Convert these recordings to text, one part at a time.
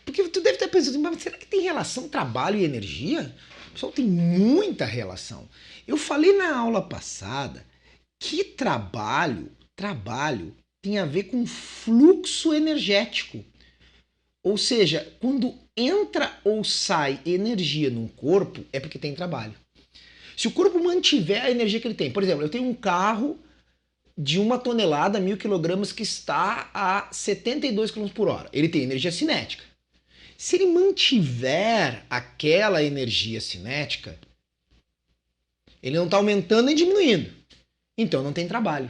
Porque tu deve estar pensando, mas será que tem relação trabalho e energia? Pessoal, tem muita relação. Eu falei na aula passada que trabalho tem a ver com fluxo energético. Ou seja, quando entra ou sai energia num corpo, é porque tem trabalho. Se o corpo mantiver a energia que ele tem, por exemplo, eu tenho um carro de 1 tonelada, 1000 kg, que está a 72 km por hora. Ele tem energia cinética. Se ele mantiver aquela energia cinética, ele não está aumentando nem diminuindo. Então não tem trabalho.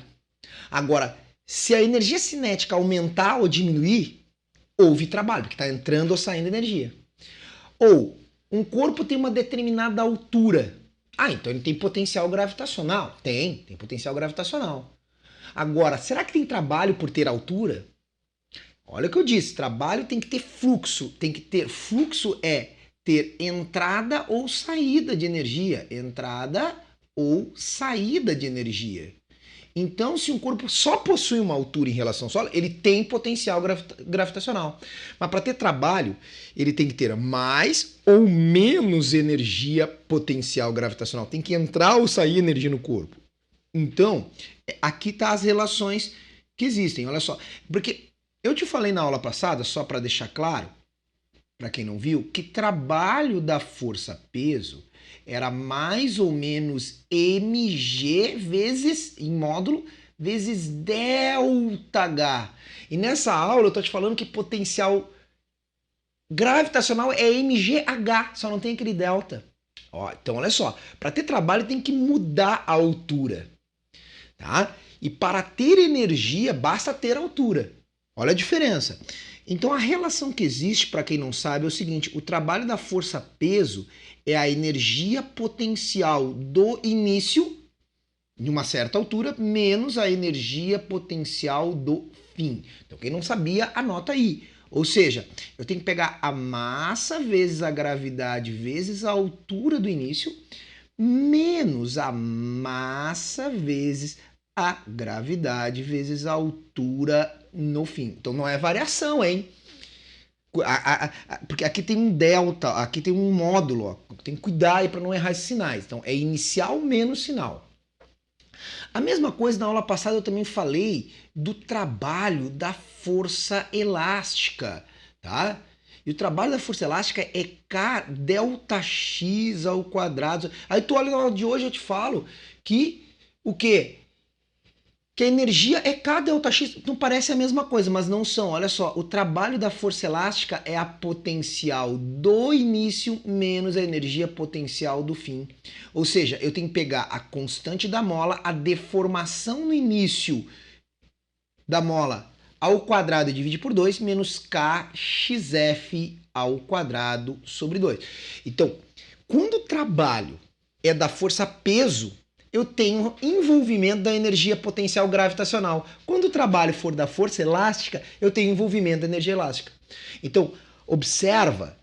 Agora, se a energia cinética aumentar ou diminuir, houve trabalho, porque está entrando ou saindo energia. Ou um corpo tem uma determinada altura. Ah, então ele tem potencial gravitacional? Tem potencial gravitacional. Agora, será que tem trabalho por ter altura? Olha o que eu disse, trabalho tem que ter fluxo. Tem que ter fluxo é ter entrada ou saída de energia. Entrada ou saída de energia. Então, se um corpo só possui uma altura em relação ao solo, ele tem potencial gravitacional. Mas para ter trabalho, ele tem que ter mais ou menos energia potencial gravitacional. Tem que entrar ou sair energia no corpo. Então, aqui tá as relações que existem. Olha só, porque eu te falei na aula passada, só para deixar claro, para quem não viu, que trabalho da força-peso era mais ou menos mg vezes, em módulo, vezes ΔH. E nessa aula eu tô te falando que potencial gravitacional é mgh, só não tem aquele delta. Ó, então olha só, para ter trabalho tem que mudar a altura, tá? E para ter energia basta ter altura. Olha a diferença. Então a relação que existe, para quem não sabe, é o seguinte: o trabalho da força-peso é a energia potencial do início, de uma certa altura, menos a energia potencial do fim. Então quem não sabia, anota aí. Ou seja, eu tenho que pegar a massa vezes a gravidade vezes a altura do início, menos a massa vezes a gravidade vezes a altura no fim. Então não é variação, hein? Porque aqui tem um delta, aqui tem um módulo, ó. Tem que cuidar aí para não errar esses sinais. Então é inicial menos sinal. A mesma coisa na aula passada eu também falei do trabalho da força elástica, tá? E o trabalho da força elástica é K delta X ao quadrado. Aí tu olha na aula de hoje eu te falo que o quê? Que a energia é K delta X, não parece a mesma coisa, mas não são. Olha só, o trabalho da força elástica é a potencial do início menos a energia potencial do fim. Ou seja, eu tenho que pegar a constante da mola, a deformação no início da mola ao quadrado e dividir por 2, menos kxf ao quadrado sobre 2. Então, quando o trabalho é da força peso, eu tenho envolvimento da energia potencial gravitacional. Quando o trabalho for da força elástica, eu tenho envolvimento da energia elástica. Então, observa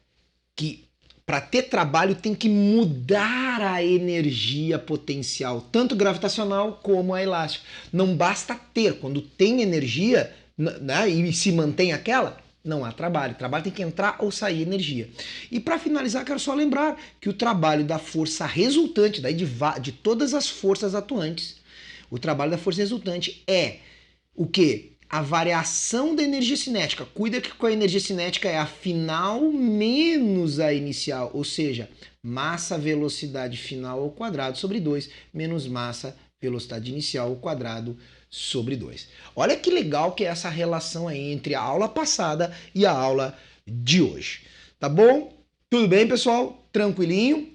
que para ter trabalho tem que mudar a energia potencial, tanto gravitacional como a elástica. Não basta ter, quando tem energia, né, e se mantém aquela, não há trabalho. O trabalho tem que entrar ou sair energia. E para finalizar, quero só lembrar que o trabalho da força resultante, daí de todas as forças atuantes, o trabalho da força resultante é o quê? A variação da energia cinética. Cuida que com a energia cinética é a final menos a inicial, ou seja, massa velocidade final ao quadrado sobre 2 menos massa velocidade inicial ao quadrado sobre 2. Olha que legal que é essa relação aí entre a aula passada e a aula de hoje. Tá bom? Tudo bem, pessoal? Tranquilinho?